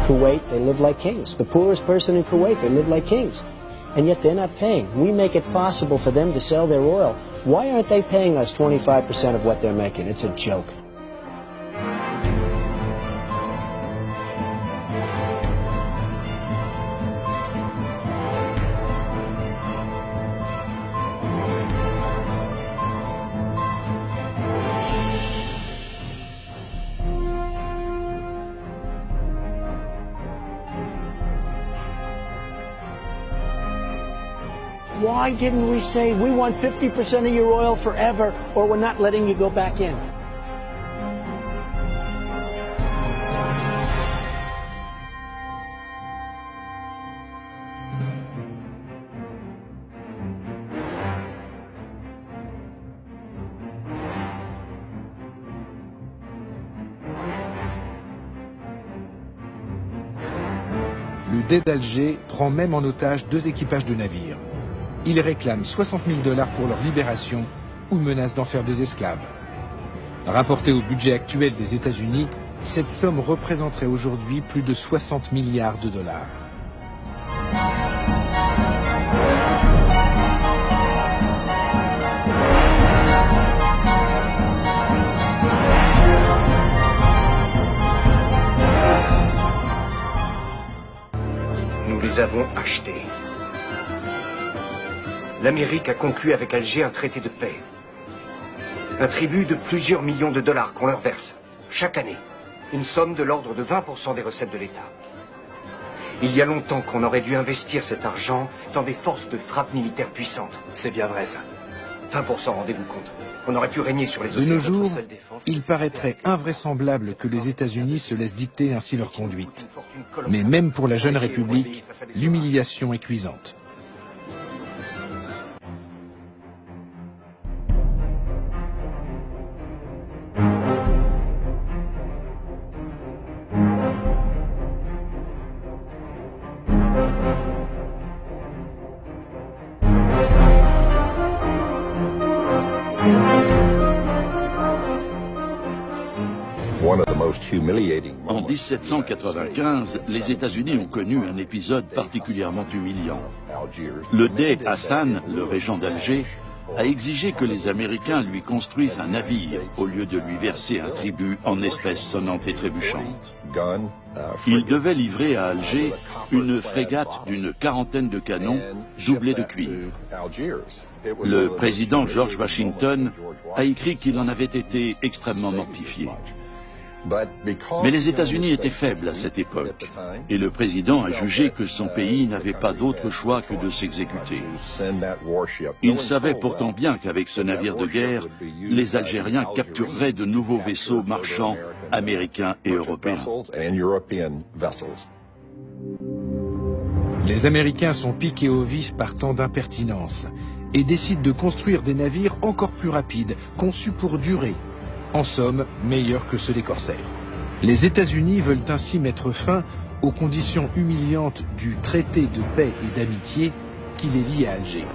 Kuwait, they live like kings. The poorest person in Kuwait, they live like kings. And yet they're not paying. We make it possible for them to sell their oil. Why aren't they paying us 25% of what they're making? It's a joke. Why didn't we say we want 50% of your oil forever, or we're not letting you go back in? Le Dey d'Alger prend même en otage 2 équipages de navires. Ils réclament 60 000 $ pour leur libération ou menacent d'en faire des esclaves. Rapporté au budget actuel des États-Unis, cette somme représenterait aujourd'hui plus de 60 milliards $. Nous les avons achetés. L'Amérique a conclu avec Alger un traité de paix. Un tribut de plusieurs millions de dollars qu'on leur verse, chaque année. Une somme de l'ordre de 20% des recettes de l'État. Il y a longtemps qu'on aurait dû investir cet argent dans des forces de frappe militaires puissantes. C'est bien vrai, ça. 20%, rendez-vous compte. On aurait pu régner sur les océans. De nos jours, il paraîtrait invraisemblable que les États-Unis se laissent dicter ainsi leur conduite. Mais même pour la jeune République, l'humiliation est cuisante. En 1795, les États-Unis ont connu un épisode particulièrement humiliant. Le Dey Hassan, le régent d'Alger, a exigé que les Américains lui construisent un navire au lieu de lui verser un tribut en espèces sonnantes et trébuchantes. Il devait livrer à Alger une frégate d'une 40aine de canons doublés de cuivre. Le président George Washington a écrit qu'il en avait été extrêmement mortifié. Mais les États-Unis étaient faibles à cette époque, et le président a jugé que son pays n'avait pas d'autre choix que de s'exécuter. Il savait pourtant bien qu'avec ce navire de guerre, les Algériens captureraient de nouveaux vaisseaux marchands américains et européens. Les Américains sont piqués au vif par tant d'impertinence et décident de construire des navires encore plus rapides, conçus pour durer. En somme, meilleurs que ceux des corsaires. Les États-Unis veulent ainsi mettre fin aux conditions humiliantes du traité de paix et d'amitié qui les lie à Alger.